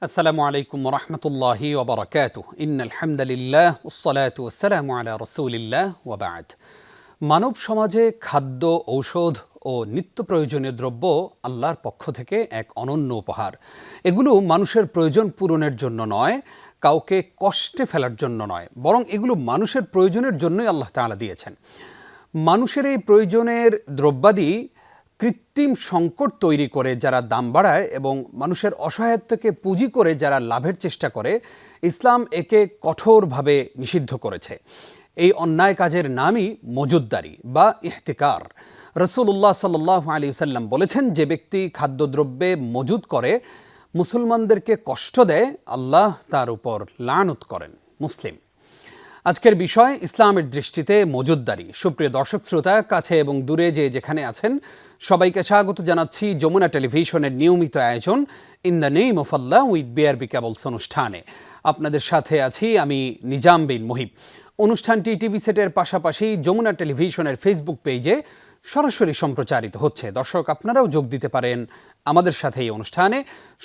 আসসালামু আলাইকুম রহমতুল্লাহি ওবরাকাতুহ ইন্নাল হামদুলিল্লাহ ওয়াসসালাতু ওয়াসসালামু আলা রাসূলিল্লাহ ওয়া বা'দ। মানব সমাজে খাদ্য, ঔষধ ও নিত্য প্রয়োজনীয় দ্রব্য আল্লাহর পক্ষ থেকে এক অনন্য উপহার। এগুলো মানুষের প্রয়োজন পূরণের জন্য নয়, কাউকে কষ্টে ফেলার জন্য নয়, বরং এগুলো মানুষের প্রয়োজনের জন্যই আল্লাহ তাআলা দিয়েছেন। মানুষের এই প্রয়োজনের দ্রব্যাদি কৃত্রিম সংকট তৈরি করে যারা দাম বাড়ায় এবং মানুষের অসহায়ত্বকে পুঁজি করে যারা লাভের চেষ্টা করে, ইসলাম একে কঠোরভাবে নিষিদ্ধ করেছে। এই অন্যায় কাজের নামই মজুদদারি বা ইহতিকার। রাসূলুল্লাহ সাল্লাল্লাহু আলাইহি ওয়াসাল্লাম বলেছেন, যে ব্যক্তি খাদ্যদ্রব্যে মজুদ করে মুসলমানদেরকে কষ্ট দেয়, আল্লাহ তার উপর লানত করেন। মুসলিম। আজকের বিষয় ইসলামের দৃষ্টিতে মজুদদারি। সুপ্রিয় দর্শক শ্রোতা, কাছে এবং দূরে যে যেখানে আছেন, সবাইকে স্বাগত জানাচ্ছি যমুনা টেলিভিশনের নিয়মিত আয়োজন in the name of Allah with BRB cables অনুষ্ঠানে। আপনাদের সাথে আছি আমি নিজাম বিন মুহিব। অনুষ্ঠানটি টিভি সেটের পাশাপাশি যমুনা টেলিভিশনের ফেসবুক পেজে সরাসরি সম্প্রচারিত হচ্ছে। দর্শক, আপনারাও যোগ দিতে পারেন আমাদের সাথে এই অনুষ্ঠানে।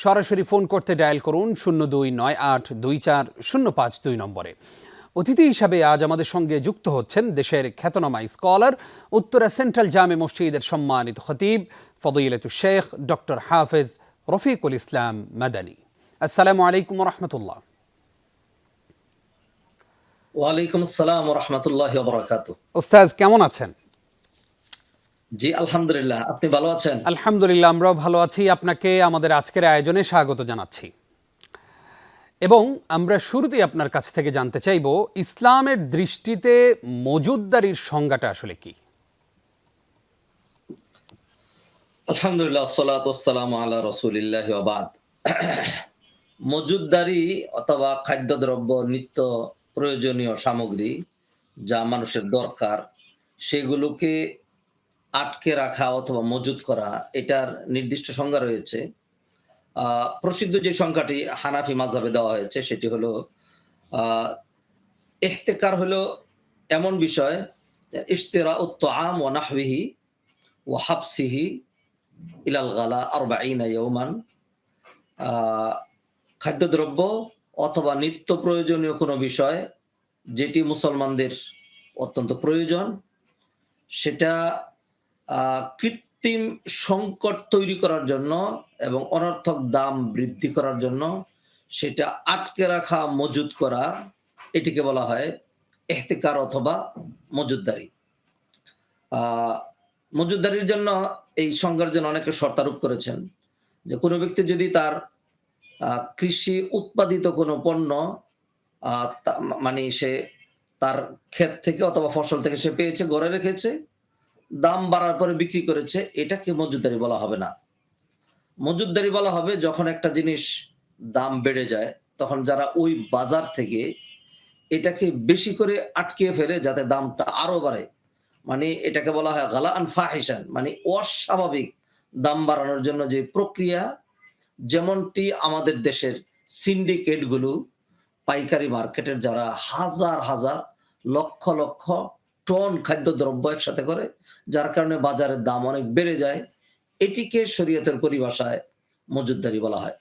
সরাসরি ফোন করতে ডায়াল করুন 0298240522 নম্বরে। অতিথি হিসাবে আজ আমাদের সঙ্গে যুক্ত হচ্ছেন দেশের খ্যাতনামা স্কলার, উত্তরা সেন্ট্রাল জামে মসজিদের সম্মানিত খতিব ফদিলাতুশ শেখ ডক্টর হাফেজ রফিকুল ইসলাম মাদানী। আসসালামু আলাইকুম ওয়া রাহমাতুল্লাহ। ওয়া আলাইকুম আসসালাম ওয়া রাহমাতুল্লাহি ওয়া বারাকাতুহু। ওস্তাদ কেমন আছেন? জি আলহামদুলিল্লাহ, আপনি ভালো আছেন? আলহামদুলিল্লাহ, আমরাও ভালো আছি। আপনাকে আমাদের আজকের আয়োজনে স্বাগত জানাচ্ছি এবং আমরা শুরুতেই আপনার কাছ থেকে জানতে চাইব, ইসলামের দৃষ্টিতে মজুদদারির সংজ্ঞাটা আসলে কি? আলহামদুলিল্লাহ, আসসালাতু ওয়াসসালামু আলা রাসূলিল্লাহি ওয়া বা'দ। মজুদদারি অথবা খাদ্যদ্রব্য, নিত্য প্রয়োজনীয় সামগ্রী যা মানুষের দরকার, সেগুলোকে আটকে রাখা অথবা মজুদ করা, এটার নির্দিষ্ট সংজ্ঞা রয়েছে। প্রসিদ্ধ যে সংখ্যাটি হানাফি মাযহাবে দেওয়া হয়েছে সেটি হলো ইহতিকার হলো এমন বিষয়, ইশতিরাউত তাআম ওয়া নাহবিহি ওয়া হাবসিহি ইলাল গালা 40 ইয়াওমান। খাদ্যদ্রব্য অথবা নিত্য প্রয়োজনীয় কোনো বিষয় যেটি মুসলমানদের অত্যন্ত প্রয়োজন, সেটা কৃত্রিম সংকট তৈরি করার জন্য এবং অনর্থক দাম বৃদ্ধি করার জন্য সেটা আটকে রাখা, মজুদ করা, এটিকে বলা হয় ইহতিকার অথবা মজুদদারি। মজুদদারির জন্য এই সংজ্ঞার জন্য অনেকে শর্তারোপ করেছেন যে কোনো ব্যক্তি যদি তার কৃষি উৎপাদিত কোনো পণ্য মানে সে তার ক্ষেত থেকে অথবা ফসল থেকে সে পেয়েছে, ঘরে রেখেছে, দাম বাড়ার পরে বিক্রি করেছে, এটাকে মজুদদারি বলা হবে না। মজুদদারি বলা হবে যখন একটা জিনিস দাম বেড়ে যায়, তখন যারা ওই বাজার থেকে এটাকে বেশি করে আটকিয়ে ফেলে যাতে দামটা আরো বাড়ে, মানে এটাকে বলা হয় গালাআন ফাহিশান, মানে অস্বাভাবিক দাম বাড়ানোর জন্য যে প্রক্রিয়া, যেমনটি আমাদের দেশের সিন্ডিকেট গুলো, পাইকারি মার্কেটের যারা হাজার হাজার লক্ষ লক্ষ টন খাদ্যদ্রব্য একসাথে করে, যার কারণে বাজারের দাম অনেক বেড়ে যায়, এটিকে শরীয়তের পরিভাষায় মজুদদারি বলা হয়।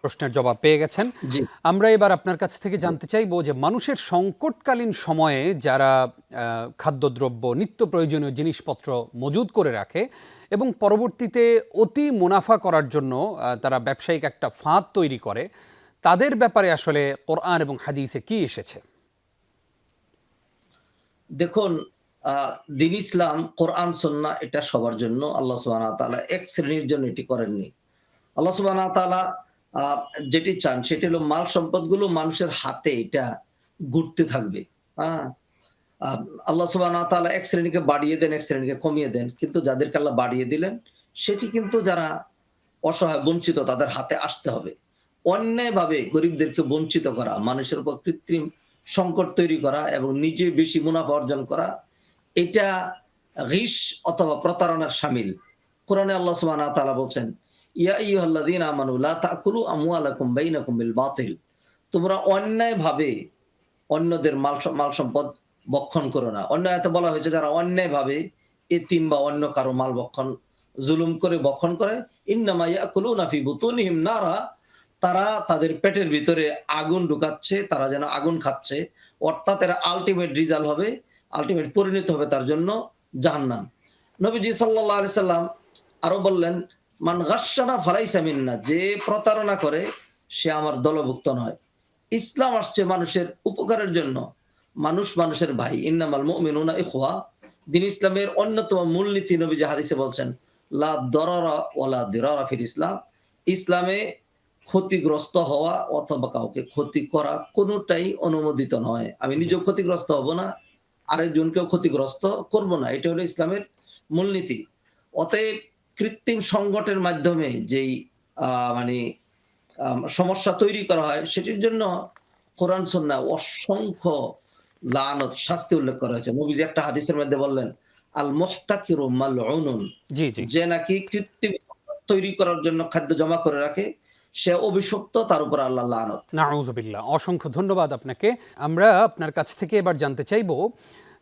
প্রশ্নের জবাব পেয়ে গেছেন। জি, আমরা এবার আপনার কাছ থেকে জানতে চাইবো যে মানুষের সংকটকালীন সময়ে যারা খাদ্যদ্রব্য, নিত্য প্রয়োজনীয় জিনিসপত্র মজুদ করে রাখে এবং পরবর্তীতে অতি মুনাফা করার জন্য তারা ব্যবসায়িক একটা ফাঁদ তৈরি করে, তাদের ব্যাপারে আসলে কোরআন এবং হাদিসে কি এসেছে? দেখুন, দ্বীন ইসলাম, কোরআন সুন্নাহ এটা সবার জন্য। আল্লাহ সুবহানাহু ওয়া তাআলা এক শ্রেণীর জন্য এটি করেননি। আল্লাহ সুবহানাহু ওয়া তাআলা যেটি চান সেটি হলো মাল সম্পদগুলো মানুষের হাতে এটা ঘুরতে থাকবে। হ্যাঁ? আ আল্লাহ সুবহানাহু ওয়া তাআলা এক শ্রেণীকে বাড়িয়ে দেন, এক শ্রেণীকে কমিয়ে দেন। কিন্তু যাদেরকে আল্লাহ বাড়িয়ে দিলেন, সেটি কিন্তু যারা অসহায়, বঞ্চিত, তাদের হাতে আসতে হবে। অন্যায়ভাবে গরিবদেরকে বঞ্চিত করা, মানুষের উপর কৃত্রিম সংকট তৈরি করা এবং নিজে বেশি মুনাফা অর্জন করা, এটা গিশ অথবা প্রতারণার শামিল। কোরআনে আল্লাহ সুবহানাহু ওয়া তাআলা বলছেন, ইয়া আইয়ুহাল্লাযীনা আমানু লা তাকুলু আমওয়ালাকুম বাইনাকুম বিল বাতিল। তোমরা অন্যায়ভাবে অন্যদের মাল সম্পদ ভক্ষণ করো না। অন্য আয়াতে বলা হয়েছে যারা অন্যায়ভাবে এতিম বা অন্য কারো মাল ভক্ষণ জুলুম করে বক্ষণ করে, ইন্নামা ইয়াকুলুনা ফি বুতুনিহিম নারা, তারা তাদের পেটের ভিতরে আগুন ঢুকাচ্ছে, তারা যেন আগুন খাচ্ছে, অর্থাৎ এর আল্টিমেট রিজাল্ট হবে, আল্টিমেট পরিণত হবে তার জন্য জাহান্নাম। নবীজি সাল্লাল্লাহু আলাইহি সাল্লাম আরো বললেন, মান গাশশানা ফালাইসা মিন্না, যে প্রতারণা করে সে আমার দলভুক্ত নয়। ইসলাম আসছে মানুষের উপকারের জন্য, মানুষ মানুষের ভাই, ইন্নামাল মুমিনুনা ইখওয়া। দ্বীন ইসলামের অন্যতম মূলনীতি নবীজি হাদিসে বলছেন, লা দরারা ওয়ালা দিরারা ফিল ইসলাম, ইসলামে ক্ষতিগ্রস্ত হওয়া অথবা কাউকে ক্ষতি করা কোনোটাই অনুমোদিত নয়। আমি জি। নিজেও ক্ষতিগ্রস্ত হব না, আরেকজনকেও ক্ষতিগ্রস্ত করব না। এটা হলো ইসলামের মূলনীতি। অতএব কৃত্রিম সংকটের মাধ্যমে যেই মানে সমস্যা তৈরি করা হয়, সেটির জন্য কোরআন সুন্নাহ অসংখ্য লানত, শাস্তি উল্লেখ করা হয়েছে। নবীজি একটা হাদিসের মধ্যে বললেন, আল মুহতাকিরু মালউনুন, জি, জি। যে নাকি কৃত্রিম সম্পদ তৈরি করার জন্য খাদ্য জমা করে রাখে, সে অভিশপ্ত, তার উপর আল্লাহর লানত। নাউযুবিল্লাহ। অসংখ্য ধন্যবাদ আপনাকে। আমরা আপনার কাছ থেকে এবার জানতে চাইব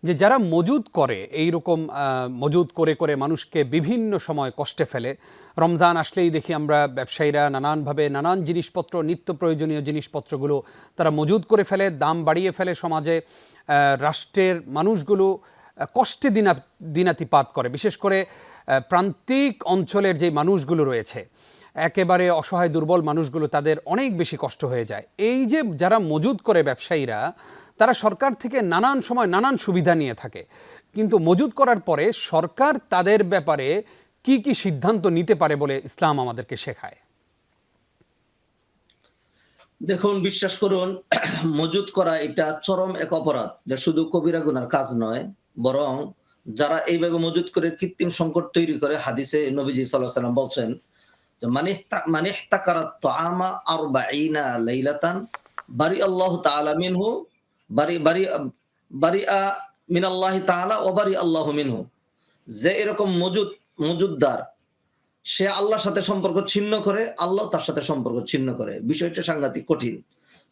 যে যারা মজুদ করে এইরকম মজুদ করে করে মানুষকে বিভিন্ন সময় কষ্টে ফেলে। রমজান আসলেই দেখি আমরা ব্যবসায়ীরা নানানভাবে নানান জিনিসপত্র, নিত্য প্রয়োজনীয় জিনিসপত্রগুলো তারা মজুদ করে ফেলে, দাম বাড়িয়ে ফেলে সমাজে। রাষ্ট্রের মানুষগুলো কষ্টে দিনাতিপাত করে। বিশেষ করে প্রান্তিক অঞ্চলের যে মানুষগুলো রয়েছে, একেবারে অসহায় দুর্বল মানুষগুলো, তাদের অনেক বেশি কষ্ট হয়ে যায়। এই যে যারা মজুদ করে ব্যবসায়ীরা, তারা সরকার থেকে নানান সময় নানান সুবিধা নিয়ে থাকে, কিন্তু মজুদ করার পরে সরকার তাদের ব্যাপারে কি কি সিদ্ধান্ত নিতে পারে বলে ইসলাম আমাদেরকে শেখায়? দেখুন, বিশ্বাস করুন, মজুদ করা এটা চরম এক অপরাধ, যা শুধু কবিরা গুনার কাজ নয়, বরং যারা এইভাবে মজুদ করে কৃত্রিম সংকট তৈরি করে, হাদিসে নবীজি সাল্লাল্লাহু আলাইহি ওয়াসাল্লাম বলছেন, মানিহতাকারাত তাআমা 40 লাইলাতান বারি আল্লাহু তাআলা মিনহু, বারি বারি বারিআ মিনাল্লাহি তাআলা ওয়া বারি আল্লাহু মিনহু। যে এরকম মজুদদার, সে আল্লাহর সাথে সম্পর্ক ছিন্ন করে, আল্লাহ তার সাথে সম্পর্ক ছিন্ন করে। বিষয়টা সাংঘাতিক কঠিন।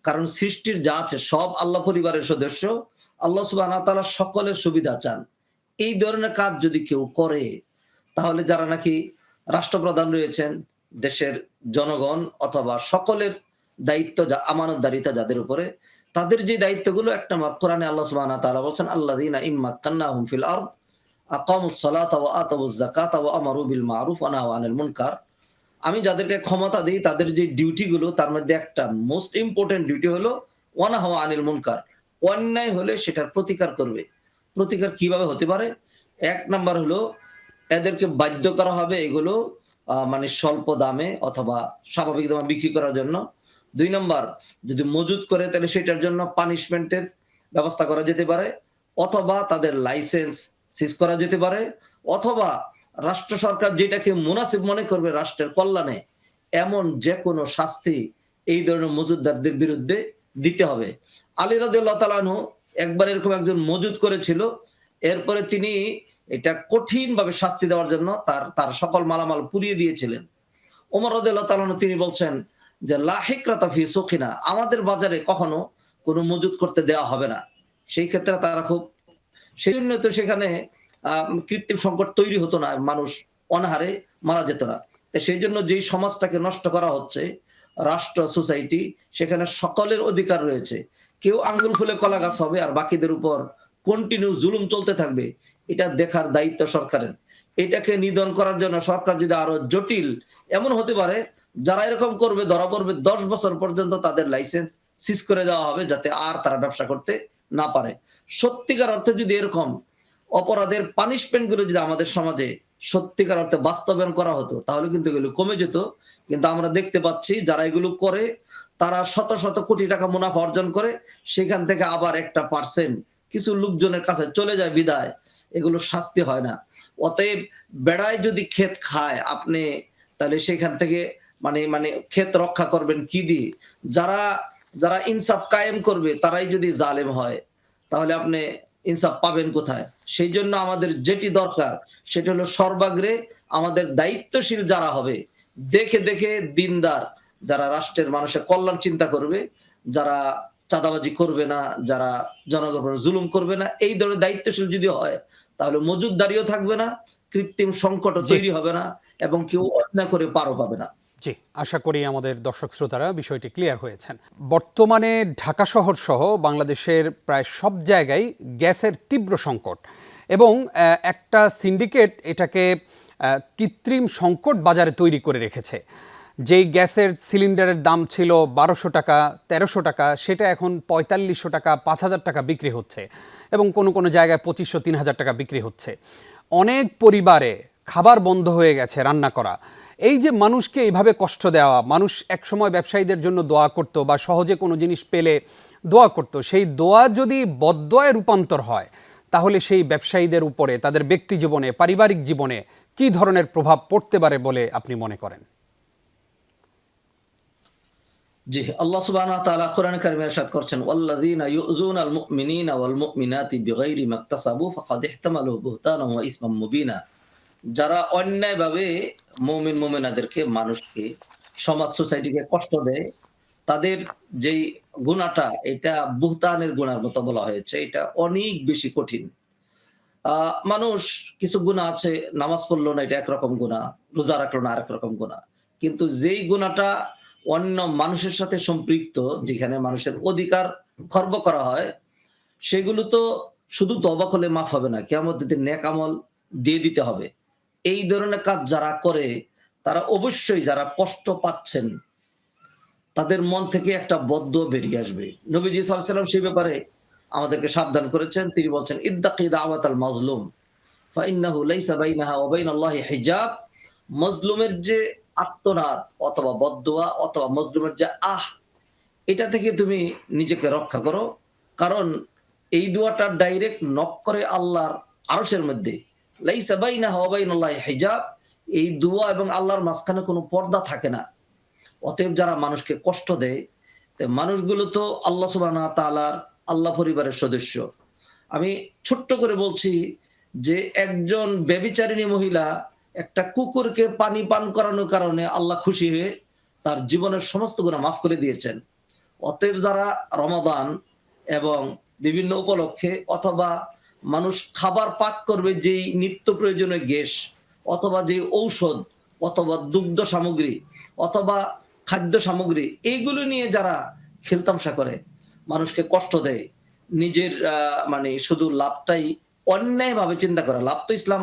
কারণ সৃষ্টির যা আছে সব আল্লাহ পরিবারের সদস্য। আল্লাহ সুবহানাহু ওয়া তাআলা সকলের সুবিধা চান। এই ধরনের কাজ যদি কেউ করে, তাহলে যারা নাকি রাষ্ট্রপ্রধান রয়েছেন, দেশের জনগণ অথবা সকলের দায়িত্ব, যা আমানতদারিতা যাদের উপরে, তাদের যে দায়িত্বগুলো, এক নম্বর, কোরআনে আল্লাহ সুবহানাহু ওয়া তাআলা বলছেন, আল্লাযীনা ইম্মাক্কান্নাহুম ফিল আরদ আকামুস সালাতা ওয়া আতাবুজ যাকাতা ওয়া আমারু বিল মারুফ ওয়া নাহাউ আনিল মুনকার। আমি যাদেরকে ক্ষমতা দেই, তাদের যে ডিউটি গুলো, তার মধ্যে একটা মোস্ট ইম্পর্টেন্ট ডিউটি হলো ওয়া নাহাউ আনিল মুনকার। অন্যায় হলে সেটার প্রতিকার করবে। প্রতিকার কিভাবে হতে পারে? এক নাম্বার হলো, এদেরকে বাধ্য করা হবে এগুলো মানে স্বল্প দামে অথবা স্বাভাবিক দামে বিক্রি করার জন্য। ২ নাম্বার, যদি মজুদ করে তাহলে সেটার জন্য পানিশমেন্টের ব্যবস্থা করা যেতে পারে, অথবা তাদের লাইসেন্স সিজ করা যেতে পারে, অথবা রাষ্ট্র সরকার যেটাকে মুনাসিব মনে করবে রাষ্ট্রের কল্যাণে, এমন যেকোনো শাস্তি এই ধরনের মজুদদারদের বিরুদ্ধে দিতে হবে। আলী রাদিয়াল্লাহু তাআলা আনহু একবার এরকম একজন মজুদ করেছিল। এরপরে তিনি এটা কঠিনভাবে শাস্তি দেওয়ার জন্য তার সকল মালামাল পুড়িয়ে দিয়েছিলেন। ওমর রাদিয়াল্লাহু তাআলা আনহু তিনি বলছেন যে, লা হিকরাতা ফি সুকিনা, আমাদের বাজারে কখনো কোনো মজুদ করতে দেওয়া হবে না। সেই ক্ষেত্রে তারা খুব, সেজন্য তো সেখানে কৃত্রিম সংকট তৈরি হতো না, মানুষ অনাহারে মারা যেত না। তো সেই জন্য যেই সমাজটাকে নষ্ট করা হচ্ছে, রাষ্ট্র, সোসাইটি, সেখানে সকলের অধিকার রয়েছে। কেউ আঙ্গুল ফুলে কলা গাছ হবে আর বাকিদের উপর কন্টিনিউ জুলুম চলতে থাকবে, এটা দেখার দায়িত্ব সরকারের। এটাকে নিধন করার জন্য সরকার যদি আরো জটিল, এমন হতে পারে যারা এরকম করবে ধরা পড়বে, ১০ বছর পর্যন্ত তাদের লাইসেন্স সিজ করে দেওয়া হবে, যাতে আর তারা ব্যবসা করতে না পারে। সত্যিকার অর্থে যদি এরকম অপরাধের পানিশমেন্ট গুলো যদি আমাদের সমাজে সত্যিকার অর্থে বাস্তবায়ন করা হতো, তাহলে কিন্তু এগুলো কমে যেত। কিন্তু আমরা দেখতে পাচ্ছি যারা এগুলো করে, তারা শত শত কোটি টাকা মুনাফা অর্জন করে, সেখান থেকে আবার একটা পার্সেন্ট কিছু লোকজনের কাছে চলে যায় বিদায়, এগুলো শাস্তি হয় না। অতএব বেড়ায় যদি ক্ষেত খায় আপনি, তাহলে সেখান থেকে মানে মানে ক্ষেত রক্ষা করবেন কি দিয়ে? যারা যারা ইনসাফ কায়েম করবে তারাই যদি জালেম হয়, তাহলে আপনি ইনসাফ পাবেন কোথায়? সেই জন্য আমাদের যেটি দরকার সেটা হলো, সর্বাগ্রে আমাদের দায়িত্বশীল যারা হবে, দেখে দেখে দিনদার, যারা রাষ্ট্রের মানুষের কল্যাণ চিন্তা করবে, যারা চাঁদাবাজি করবে না, যারা জনগণের জুলুম করবে না, এই ধরনের দায়িত্বশীল যদি হয়, তাহলে মজুদদারিও থাকবে না, কৃত্রিম সংকটও জি। তৈরি হবে না এবং কেউ অন্যায় করে পারও পাবে না। জি, আশা করি আমাদের দর্শক শ্রোতারা বিষয়টি ক্লিয়ার হয়েছেন। বর্তমানে ঢাকা শহর সহ বাংলাদেশের প্রায় সব জায়গায় গ্যাসের তীব্র সংকট এবং একটা সিন্ডিকেট এটাকে কৃত্রিম সংকট বাজারে তৈরি করে রেখেছে। যেই গ্যাসের সিলিন্ডারের দাম ছিল ১২০০ টাকা, ১৩০০ টাকা, সেটা এখন ৪৫০০ টাকা, ৫০০০ টাকা বিক্রি হচ্ছে এবং কোনো কোনো জায়গায় ২৫০০, ৩০০০ টাকা বিক্রি হচ্ছে। অনেক পরিবারে খাবার বন্ধ হয়ে গেছে রান্না করা। এই যে মানুষকে এইভাবে কষ্ট দেওয়া, মানুষ একসময় ব্যবসায়ীদের জন্য দোয়া করত বা সহজে কোনো জিনিস পেলে দোয়া করত, সেই দোয়া যদি বদদোয়ায় রূপান্তর হয় তাহলে সেই ব্যবসায়ীদের উপরে, তাদের ব্যক্তি জীবনে, পারিবারিক জীবনে কী ধরনের প্রভাব পড়তে পারে বলে আপনি মনে করেন? জি, আল্লাহ সুবহানাহু ওয়া তাআলা কোরআনে কারিমে ইরশাদ করছেন, ওয়াল্লাযীনা ইউযুনাল মুমিনিনা ওয়াল মুমিনাতি বিগাইরি মাকতাসাবু ফাকাদ ইহতামালু বুহতানান ওয়া ইসমান মুবিনা। যারা অন্যায়ভাবে মুমিন মুমিনাদেরকে, মানুষকে, সমাজ সোসাইটিকে কষ্ট দেয়, তাদের যেই গুনাহটা, এটা বুহতানের গুনার মতো বলা হয়েছে। এটা অনেক বেশি কঠিন। মানুষ কিছু গুনাহ আছে, নামাজ পড়লো না এটা একরকম গুনাহ, রোজা রাখলো না আরেক রকম গুনাহ। কিন্তু যেই গুনাহটা অন্য মানুষের সাথে সম্পৃক্ত, যেখানে মানুষের অধিকার খর্ব করা হয়, সেগুলো তো শুধু তওবা করলে মাফ হবে না, কিয়ামতের দিন নেক আমল দিয়ে দিতে হবে। এই ধরনের কাজ যারা করে, তারা অবশ্যই, যারা কষ্ট পাচ্ছেন, তাদের মন থেকে একটা বদদোয়া বেরিয়ে আসবে। নবীজি সাল্লাল্লাহু আলাইহি ওয়াসাল্লাম সেই ব্যাপারে আমাদেরকে সাবধান করেছেন। তিনি বলছেন, ইত্তাকি দাওয়াতাল মাজলুম ফাইন্নাহু লাইসা বাইনাহা ওয়া বাইনাল্লাহি হিজাব। মজলুমের যে আর্তনাদ অথবা বদদোয়া অথবা মজলুমের যে এটা থেকে তুমি নিজেকে রক্ষা করো। কারণ এই দোয়াটা ডাইরেক্ট নক করে আল্লাহর আরশের মধ্যে। লাইসা বাইনাহা ওয়া বাইনাল্লাহি হিজাব। এই দোয়া এবং আল্লাহর মাঝখানে কোনো পর্দা থাকে না। অতএব যারা মানুষকে কষ্ট দেয়, তো মানুষগুলো তো আল্লাহ সুবহানাহু ওয়া তাআলার, আল্লাহ পরিবারের সদস্য। আমি ছোট্ট করে বলছি যে একজন ব্যভিচারিণী মহিলা একটা কুকুরকে পানি পান করানোর কারণে আল্লাহ খুশি হয়ে তার জীবনের সমস্ত গুনাহ মাফ করে দিয়েছেন। অতএব যারা রমাদান এবং বিভিন্ন উপলক্ষে, অথবা মানুষ খাবার পাক করবে যেই নিত্য প্রয়োজনীয় গ্যাস, অথবা যে ঔষধ, অথবা দুগ্ধ সামগ্রী, অথবা খাদ্য সামগ্রী, এইগুলো নিয়ে যারা খেলতামশা করে, মানুষকে কষ্ট দেয়, নিজের মানে শুধু লাভটাই অন্যায়ভাবে চিন্তা করে, লাভ তো ইসলাম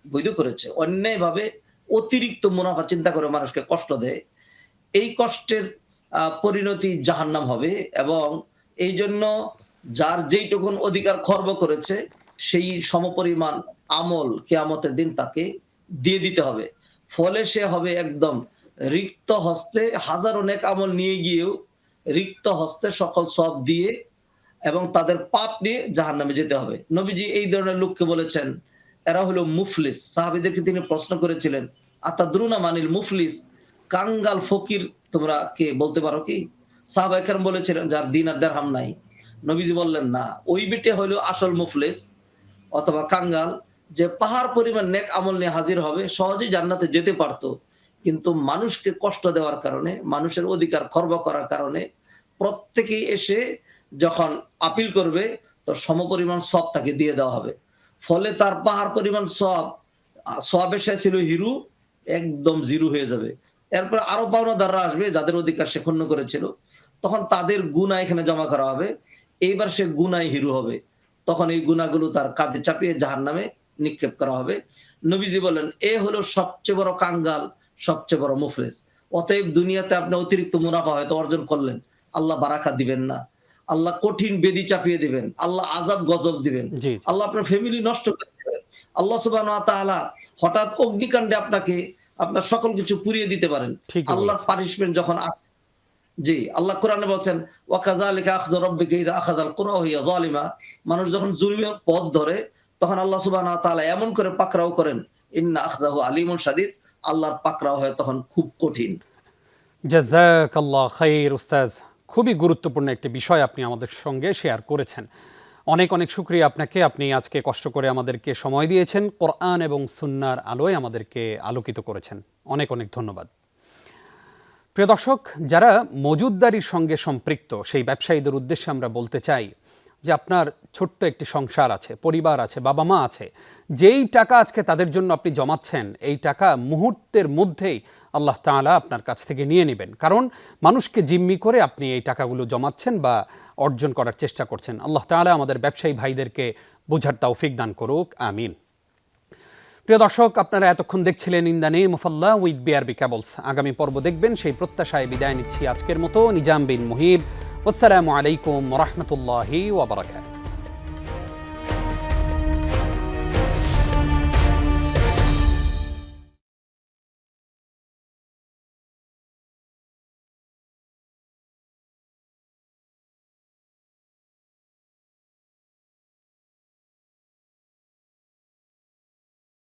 বৈধ করেছে, অন্যায়ভাবে অতিরিক্ত মুনাফা চিন্তা করে মানুষকে কষ্ট দেয়, এই কষ্টের পরিণতি জাহান্নাম হবে। এবং এই জন্য যার যেইটুকুন অধিকার খর্ব করেছে, সেই সমপরিমাণ আমল কিয়ামতের দিন তাকে দিয়ে দিতে হবে। ফলে সে হবে একদম রিক্ত হস্তে, হাজারো নেক আমল নিয়ে গিয়েও রিক্ত হস্তে সকল সওয়াব দিয়ে এবং তাদের পাপ নিয়ে জাহান্নামে যেতে হবে। নবীজি এই ধরনের লোককে বলেছেন, এরা হলো মুফলিস। সাহাবীদেরকে তিনি প্রশ্ন করেছিলেন, আতাদরুনা মানিল মুফলিস? কাঙ্গাল ফকির তোমরা কে, বলতে পারো কি? সাহাবায়ে কেরাম বলেছিলেন, যার দিন আর দিরহাম নাই। নবীজি বললেন, না, ওই বেটে হলো আসল মুফলিস অথবা কাঙ্গাল, যে পাহাড় পরিমাণ নেক আমল নিয়ে হাজির হবে, সহজেই জান্নাতে যেতে পারতো, কিন্তু মানুষকে কষ্ট দেওয়ার কারণে, মানুষের অধিকার খর্ব করার কারণে প্রত্যেকেই এসে যখন আপিল করবে, তো সমপরিমাণ সওয়াব তাকে দিয়ে দেওয়া হবে। ফলে তার পাহাড় পরিমাণ সওয়াবের সে ছিল হিরু, একদম জিরো হয়ে যাবে। এরপর আরো পাওনাদাররা আসবে, যাদের অধিকার সে ক্ষুণ্ণ করেছিল, তখন তাদের গুনাহ এখানে জমা করা হবে। এইবার সে গুনায় হিরু হবে, তখন এই গুনাহগুলো তার কাঁধে চাপিয়ে জাহান্নামে নিক্ষেপ করা হবে। নবীজি বলেন, এ হলো সবচেয়ে বড় কাঙ্গাল, সবচেয়ে বড় মুফলিস। অতএব দুনিয়াতে আপনি অতিরিক্ত মুনাফা হয়তো অর্জন করলেন, আল্লাহ বারাকা দিবেন না, আল্লাহ কঠিন বেদি চাপিয়ে দিবেন, আল্লাহ আযাব গজব দিবেন, জি, জি। আল্লাহ আপনার ফ্যামিলি নষ্ট করে দিবেন, আল্লাহ সুবহানাহু ওয়া তাআলা হঠাৎ অগ্নিকাণ্ডে আপনাকে আপনার সকল কিছু পুড়িয়ে দিতে পারেন। ঠিকই আল্লাহর বলেছেন। পানিশমেন্ট যখন জি, আল্লাহ কোরআনে বলছেন, ওয়া কাযালিকা আখযু রাব্বিকা ইযা আখাযাল কুরা ওয়া হিয়া যালিমা। মানুষ যখন জুলুমের পথ ধরে, তখন আল্লাহ সুবহানাহু ওয়া তাআলা এমন করে পাকড়াও করেন, ইন্না আখযাহু আলিমুন শাদীদ। আল্লাহর পাকড়াও হয় তখন খুব কঠিন। জাযাকাল্লাহ খাইর উস্তাজ, খুবই গুরুত্বপূর্ণ একটি বিষয় আপনি আমাদের সঙ্গে শেয়ার করেছেন। অনেক অনেক শুকরিয়া আপনাকে। আপনি আজকে কষ্ট করে আমাদেরকে সময় দিয়েছেন, কোরআন এবং সুন্নাহর আলোয় আমাদেরকে আলোকিত করেছেন। অনেক অনেক ধন্যবাদ। প্রিয় দর্শক, যারা মজুতদারির সঙ্গে সম্পৃক্ত সেই ব্যবসায়ীদের উদ্দেশ্যে আমরা বলতে চাই, যে আপনার ছোট্ট একটি সংসার আছে, পরিবার আছে, বাবা মা আছে, যেই টাকা আজকে তাদের জন্য আপনি জমাচ্ছেন, এই টাকা মুহূর্তের মধ্যেই আল্লাহ তাআলা আপনার কাছ থেকে নিয়ে নেবেন। কারণ মানুষকে জিম্মি করে আপনি এই টাকাগুলো জমাচ্ছেন বা অর্জন করার চেষ্টা করছেন। আল্লাহ তাআলা আমাদের ব্যবসায়ী ভাইদেরকে বোঝার তৌফিক দান করুক, আমিন। প্রিয় দর্শক, আপনারা এতক্ষণ দেখছিলেন in the name of Allah with BRB cables. আগামী পর্ব দেখবেন, সেই প্রত্যাশায় বিদায় নিচ্ছি আজকের মতো। নিজাম বিন মুহিব, আসসালামু আলাইকুম ওয়া রাহমাতুল্লাহি ওয়া বারাকাতুহু।